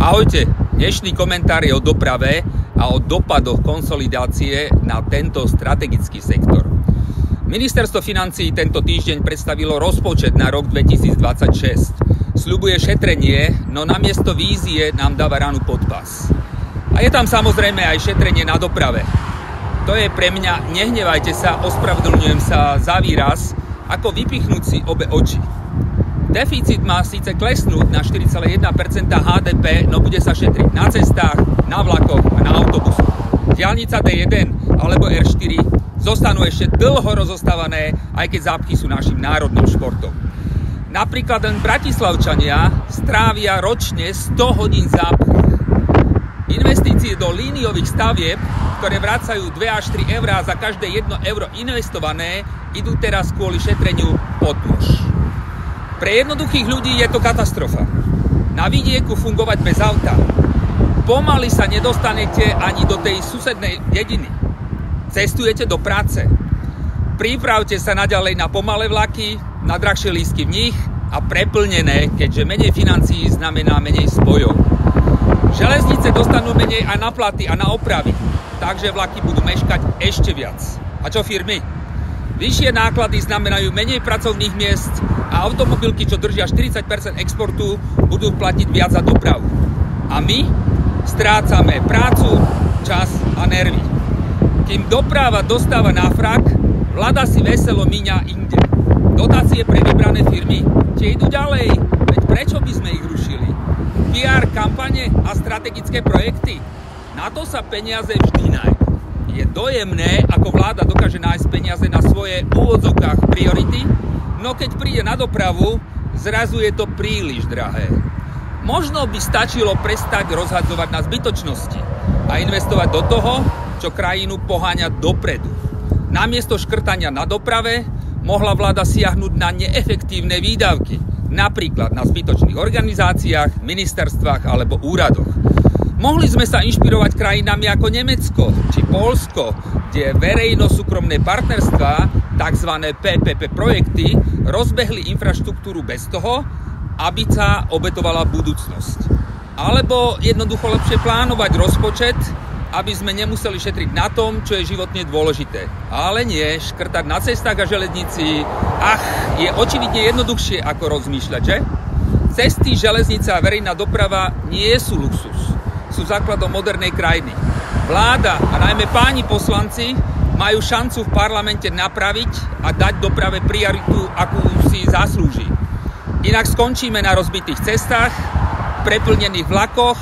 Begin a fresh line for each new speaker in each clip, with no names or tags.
Ahojte, dnešný komentár je o doprave a o dopadoch konsolidácie na tento strategický sektor. Ministerstvo financií tento týždeň predstavilo rozpočet na rok 2026. Sľubuje šetrenie, no namiesto vízie nám dáva ránu pod pás. A je tam samozrejme aj šetrenie na doprave. To je pre mňa, nehnevajte sa, ospravedlňujem sa za výraz, ako vypichnúť si obe oči. Deficit má síce klesnúť na 4,1% HDP, no bude sa šetriť na cestách, na vlakoch a na autobusoch. Diaľnica D1 alebo R4 zostanú ešte dlho rozostávané, aj keď zápchy sú našim národným športom. Napríklad len bratislavčania strávia ročne 100 hodín zápchy. Investície do líniových stavieb, ktoré vracajú 2 až 3 eurá za každé 1 euro investované, idú teraz kvôli šetreniu pod nôž. Pre jednoduchých ľudí je to katastrofa. Na vidieku fungovať bez auta. Pomaly sa nedostanete ani do tej susednej dediny. Cestujete do práce. Pripravte sa naďalej na pomalé vlaky, na drahšie lístky v nich a preplnené, keďže menej financií znamená menej spojov. Železnice dostanú menej aj na platy a na opravy, takže vlaky budú meškať ešte viac. A čo firmy? Vyššie náklady znamenajú menej pracovných miest a automobilky, čo držia 40% exportu, budú platiť viac za dopravu. A my strácame prácu, čas a nervy. Kým doprava dostáva na frak, vláda si veselo míňa inde. Dotácie pre vybrané firmy, tie idú ďalej, veď prečo by sme ich rušili? PR kampane a strategické projekty? Na to sa peniaze vždy nájdú. Je dojemné, ako vláda dokáže nájsť peniaze na svoje úvodzovkách priority, no keď príde na dopravu, zrazu je to príliš drahé. Možno by stačilo prestať rozhadzovať na zbytočnosti a investovať do toho, čo krajinu poháňa dopredu. Namiesto škrtania na doprave mohla vláda siahnuť na neefektívne výdavky, napríklad na zbytočných organizáciách, ministerstvách alebo úradoch. Mohli sme sa inšpirovať krajinami ako Nemecko či Poľsko, kde verejno-súkromné partnerstvá, tzv. PPP projekty, rozbehli infraštruktúru bez toho, aby sa obetovala budúcnosť. Alebo jednoducho lepšie plánovať rozpočet, aby sme nemuseli šetriť na tom, čo je životne dôležité. Ale nie, škrtať na cestách a železnici, je očividne jednoduchšie ako rozmýšľať, že? Cesty, železnica a verejná doprava nie sú luxus. Sú základom modernej krajiny. Vláda a najmä páni poslanci majú šancu v parlamente napraviť a dať doprave prioritu, akú si zaslúži. Inak skončíme na rozbitých cestách, preplnených vlakoch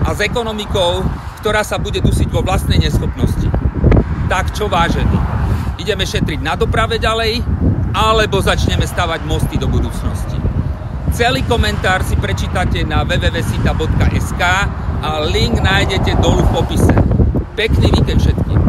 a s ekonomikou, ktorá sa bude dusiť vo vlastnej neschopnosti. Tak čo, vážení? Ideme šetriť na doprave ďalej, alebo začneme stavať mosty do budúcnosti? Celý komentár si prečítate na www.sita.sk a link nájdete dolu v popise. Pekný víkend všetkým.